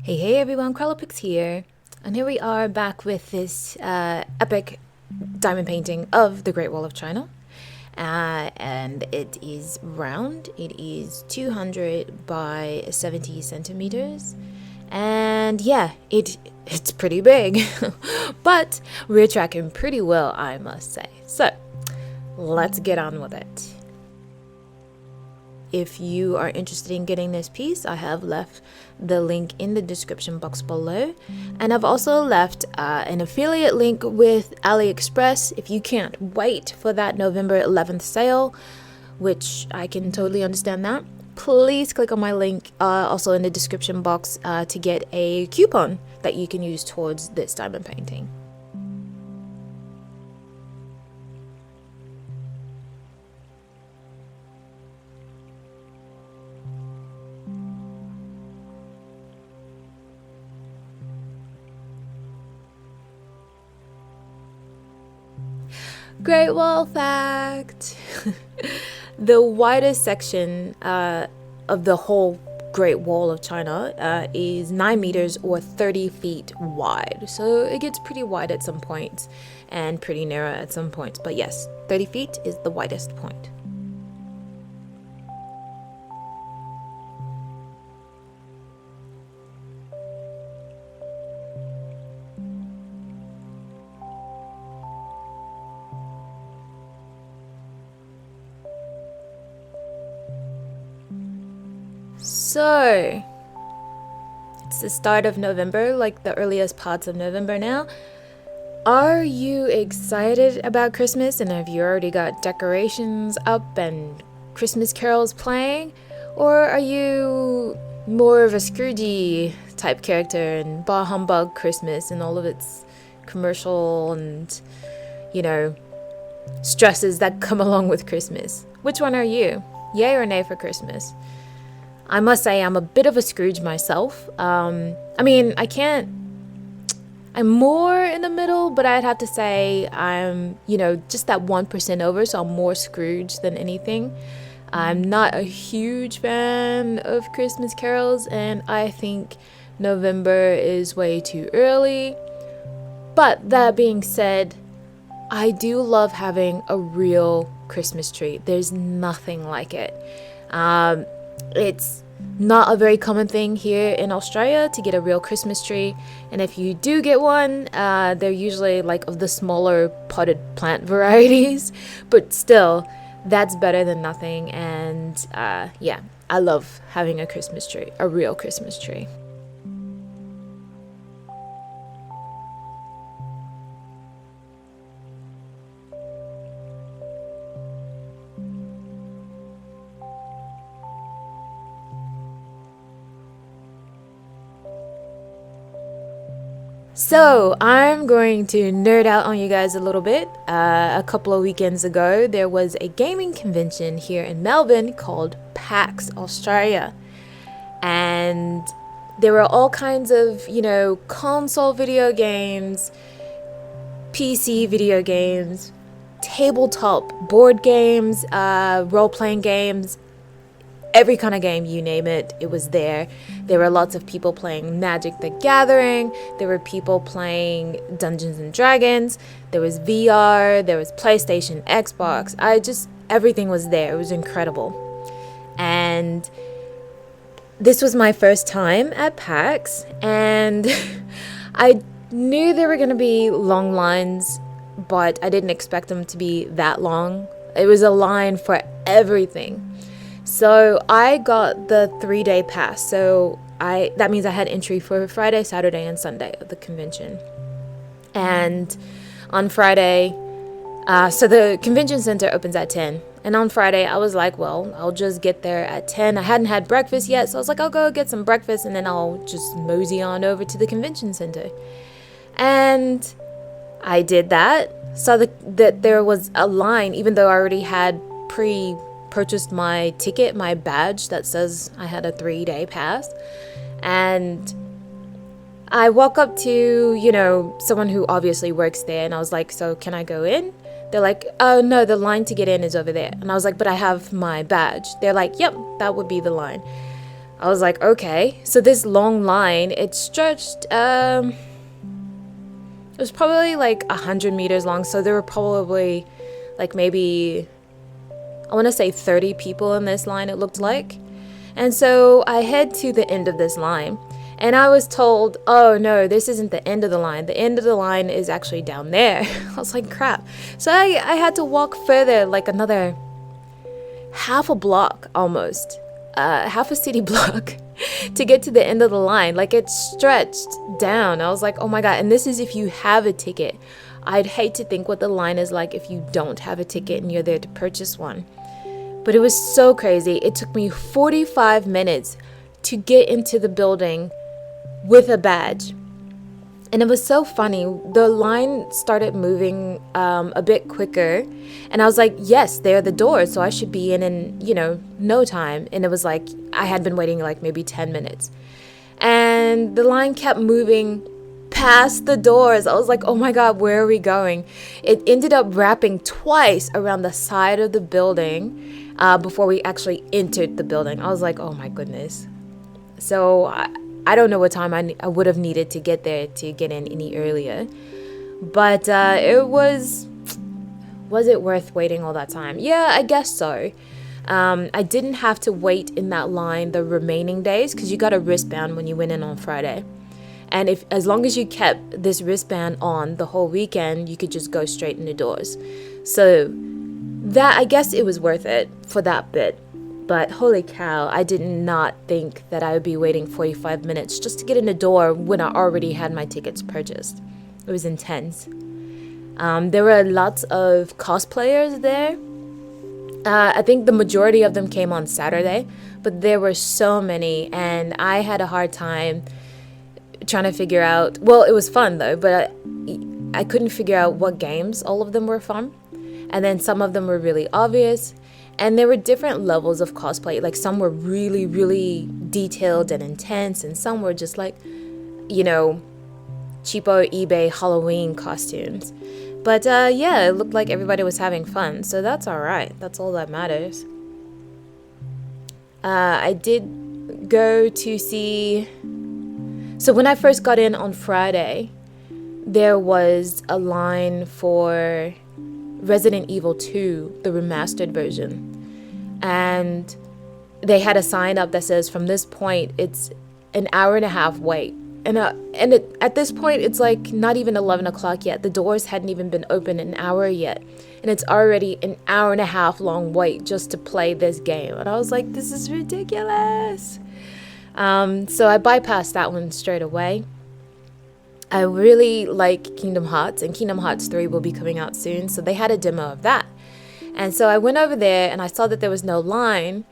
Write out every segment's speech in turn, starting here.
Hey everyone, PAX here, and here we are back with this epic diamond painting of the Great Wall of China. And it is round, it is 200 by 70 centimeters, and yeah, it's pretty big, but we're tracking pretty well, I must say. So let's get on with it. If you are interested in getting this piece, I have left the link in the description box below, and I've also left an affiliate link with AliExpress if you can't wait for that November 11th sale, which I can totally understand that. Please click on my link also in the description box to get a coupon that you can use towards this diamond painting. Great Wall fact! The widest section of the whole Great Wall of China is 9 meters or 30 feet wide. So it gets pretty wide at some points and pretty narrow at some points. But yes, 30 feet is the widest point. So, it's the start of November, like the earliest parts of November now. Are you excited about Christmas, and have you already got decorations up and Christmas carols playing? Or are you more of a Scroogey type character and bah humbug Christmas and all of its commercial and, stresses that come along with Christmas? Which one are you? Yay or nay for Christmas? I must say I'm a bit of a Scrooge myself. I'm more in the middle, but I'd have to say I'm, just that 1% over, so I'm more Scrooge than anything. I'm not a huge fan of Christmas carols, and I think November is way too early. But that being said, I do love having a real Christmas tree. There's nothing like it. It's not a very common thing here in Australia to get a real Christmas tree, and if you do get one, they're usually like of the smaller potted plant varieties, but still, that's better than nothing. And yeah, I love having a Christmas tree, a real Christmas tree. So I'm going to nerd out on you guys a little bit. A couple of weekends ago, there was a gaming convention here in Melbourne called PAX Australia. And there were all kinds of, console video games, PC video games, tabletop board games, role-playing games, every kind of game, you name it, it was there. There were lots of people playing Magic the Gathering. There were people playing Dungeons and Dragons. There was VR. There was PlayStation, Xbox. Everything was there. It was incredible. And this was my first time at PAX. And I knew there were going to be long lines, but I didn't expect them to be that long. It was a line for everything. So I got the 3-day pass. So that means I had entry for Friday, Saturday, and Sunday of the convention. And on Friday, so the convention center opens at 10. And on Friday, I was like, well, I'll just get there at 10. I hadn't had breakfast yet, so I was like, I'll go get some breakfast, and then I'll just mosey on over to the convention center. And I did that. Saw that there was a line, even though I already had purchased my ticket, my badge that says I had a 3-day pass. And I walk up to, someone who obviously works there, and I was like, so can I go in? They're like, oh no, the line to get in is over there. And I was like, but I have my badge. They're like, yep, that would be the line. I was like, okay. So this long line, it stretched, it was probably like 100 meters long. So there were probably like maybe, I want to say 30 people in this line, it looked like. And so I head to the end of this line, and I was told, oh no, this isn't the end of the line. The end of the line is actually down there. I was like, crap. So I had to walk further, like another half a block almost, half a city block to get to the end of the line. Like, it stretched down. I was like, oh my God. And this is if you have a ticket. I'd hate to think what the line is like if you don't have a ticket and you're there to purchase one. But it was so crazy. It took me 45 minutes to get into the building with a badge. And it was so funny. The line started moving a bit quicker. And I was like, yes, they're the doors. So I should be in, no time. And it was like, I had been waiting like maybe 10 minutes. And the line kept moving past the doors. I was like, oh my God, where are we going? It ended up wrapping twice around the side of the building before we actually entered the building. I was like, oh my goodness. So I don't know what time I would have needed to get there to get in any earlier. But was it worth waiting all that time? Yeah, I guess so. I didn't have to wait in that line the remaining days because you got a wristband when you went in on Friday. And as long as you kept this wristband on the whole weekend, you could just go straight in the doors. So that, I guess it was worth it for that bit. But holy cow, I did not think that I would be waiting 45 minutes just to get in the door when I already had my tickets purchased. It was intense. There were lots of cosplayers there. I think the majority of them came on Saturday, but there were so many, and I had a hard time trying to figure out, well, it was fun though, but I couldn't figure out what games all of them were from. And then some of them were really obvious, and there were different levels of cosplay. Like, some were really, really detailed and intense, and some were just like, cheapo eBay Halloween costumes. But yeah, it looked like everybody was having fun, so that's all right. That's all that matters. I did go to see... So when I first got in on Friday, there was a line for Resident Evil 2, the remastered version. And they had a sign up that says, from this point, it's an hour and a half wait. And at this point, it's like not even 11 o'clock yet. The doors hadn't even been open an hour yet. And it's already an hour and a half long wait just to play this game. And I was like, this is ridiculous. So I bypassed that one straight away. I really like Kingdom Hearts, and Kingdom Hearts 3 will be coming out soon. So they had a demo of that. And so I went over there and I saw that there was no line.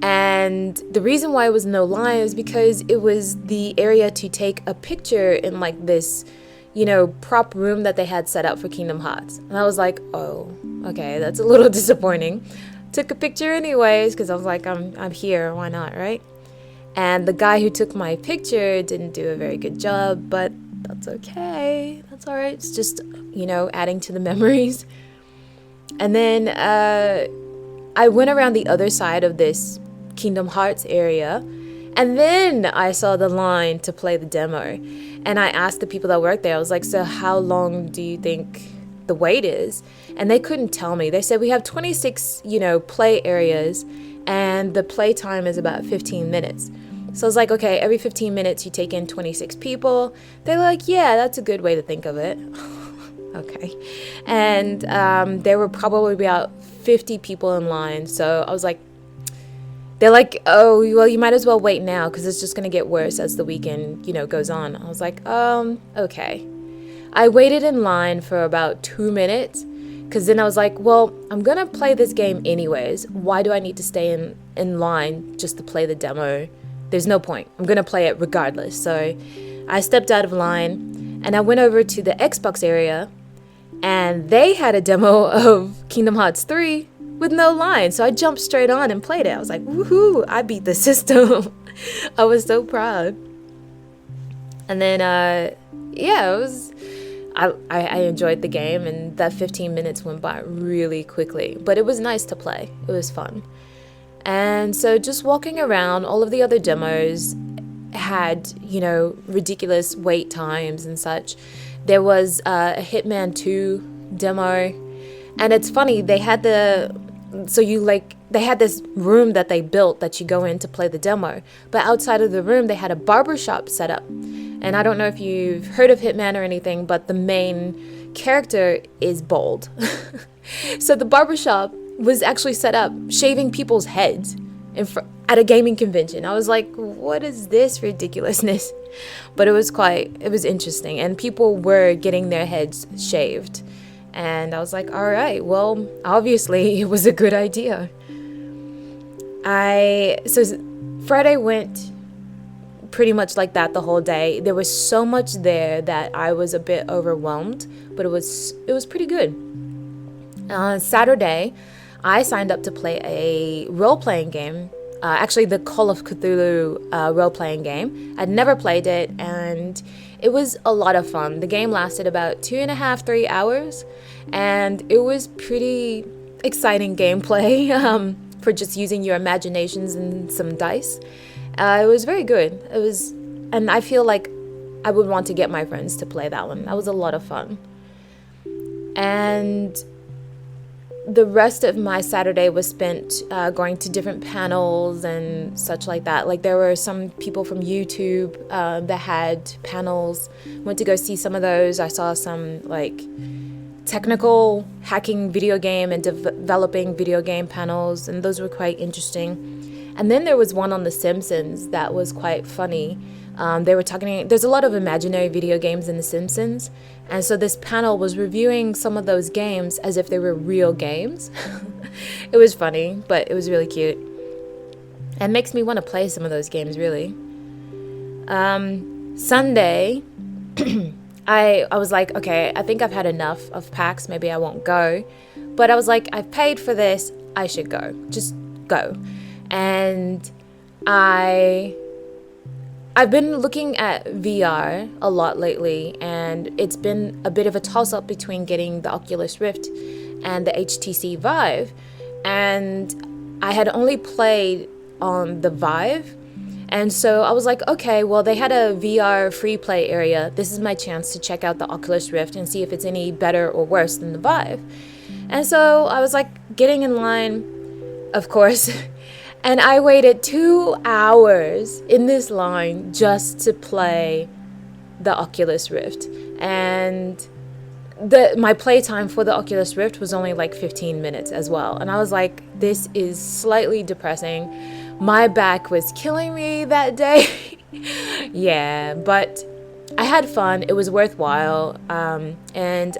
And the reason why it was no line is because it was the area to take a picture in like this, prop room that they had set up for Kingdom Hearts. And I was like, oh, okay, that's a little disappointing. Took a picture anyways, because I was like, I'm here, why not, right? And the guy who took my picture didn't do a very good job, but that's okay. That's all right. It's just, adding to the memories. And then I went around the other side of this Kingdom Hearts area, and then I saw the line to play the demo. And I asked the people that worked there, I was like, so how long do you think the wait is? And they couldn't tell me. They said we have 26, play areas, and the play time is about 15 minutes. So I was like, okay, every 15 minutes you take in 26 people. They're like, yeah, that's a good way to think of it. Okay. And there were probably about 50 people in line. So I was like, they're like, oh, well, you might as well wait now because it's just going to get worse as the weekend, goes on. I was like, okay. I waited in line for about 2 minutes because then I was like, well, I'm going to play this game anyways. Why do I need to stay in line just to play the demo? There's no point. I'm going to play it regardless. So I stepped out of line and I went over to the Xbox area, and they had a demo of Kingdom Hearts 3 with no line. So I jumped straight on and played it. I was like, woohoo, I beat the system. I was so proud. And then, yeah, it was... I enjoyed the game, and that 15 minutes went by really quickly. But it was nice to play. It was fun. And so just walking around, all of the other demos had, ridiculous wait times and such. There was a Hitman 2 demo, and it's funny, they had they had this room that they built that you go in to play the demo, but outside of the room they had a barbershop set up. And I don't know if you've heard of Hitman or anything, but the main character is bald. So the barbershop was actually set up shaving people's heads at a gaming convention. I was like, what is this ridiculousness? But it was interesting, and people were getting their heads shaved. And I was like, all right, well, obviously it was a good idea. So Friday went pretty much like that the whole day. There was so much there that I was a bit overwhelmed, but it was pretty good. Saturday, I signed up to play a role-playing game. Actually, the Call of Cthulhu role-playing game. I'd never played it, and it was a lot of fun. The game lasted about 2.5, 3 hours, and it was pretty exciting gameplay for just using your imaginations and some dice. It was very good. And I feel like I would want to get my friends to play that one. That was a lot of fun. And the rest of my Saturday was spent going to different panels and such like that. Like, there were some people from YouTube that had panels. Went to go see some of those. I saw some technical hacking video game and developing video game panels, and those were quite interesting. And then there was one on The Simpsons that was quite funny. They were talking, there's a lot of imaginary video games in The Simpsons, and so this panel was reviewing some of those games as if they were real games. It was funny, but it was really cute. And makes me want to play some of those games, really. Sunday, I was like, okay, I think I've had enough of PAX, maybe I won't go. But I was like, I've paid for this, I should go. Just go. And I've been looking at VR a lot lately, and it's been a bit of a toss-up between getting the Oculus Rift and the HTC Vive. And I had only played on the Vive, and so I was like, okay, well, they had a VR free play area. This is my chance to check out the Oculus Rift and see if it's any better or worse than the Vive. And so I was like getting in line, of course, and I waited 2 hours in this line just to play the Oculus Rift. And my playtime for the Oculus Rift was only like 15 minutes as well. And I was like, this is slightly depressing. My back was killing me that day. Yeah, but I had fun. It was worthwhile. And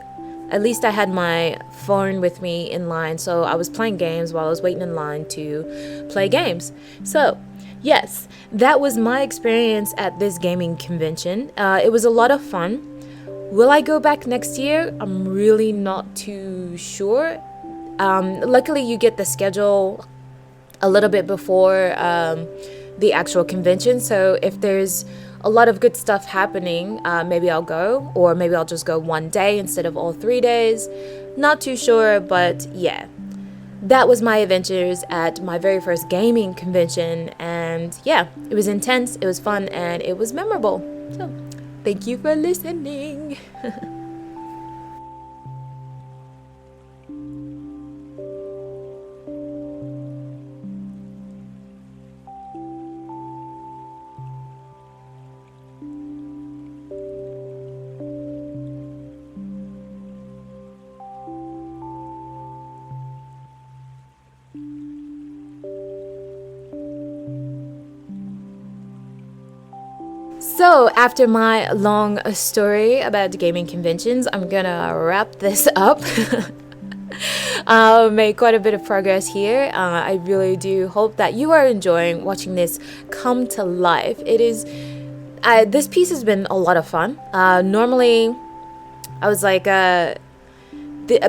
at least I had my phone with me in line, so I was playing games while I was waiting in line to play games. So, yes, that was my experience at this gaming convention. It was a lot of fun. Will I go back next year? I'm really not too sure. Luckily, you get the schedule a little bit before the actual convention, so if there's a lot of good stuff happening, maybe I'll go, or maybe I'll just go one day instead of all 3 days. Not too sure, but yeah. That was my adventures at my very first gaming convention, and yeah, it was intense, it was fun, and it was memorable. So, thank you for listening. So, after my long story about gaming conventions, I'm gonna wrap this up. Made quite a bit of progress here. I really do hope that you are enjoying watching this come to life. It is, this piece has been a lot of fun. Normally, I was like, a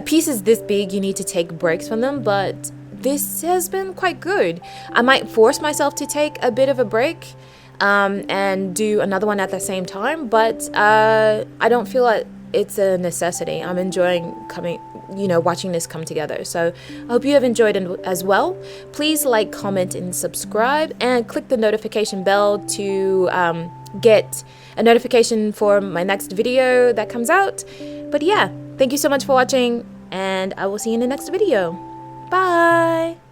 piece is this big, you need to take breaks from them, but this has been quite good. I might force myself to take a bit of a break and do another one at the same time, but I don't feel it's a necessity. I'm enjoying watching this come together. So I hope you have enjoyed it as well. Please like, comment, and subscribe, and click the notification bell to get a notification for my next video that comes out. But yeah, thank you so much for watching, and I will see you in the next video. Bye!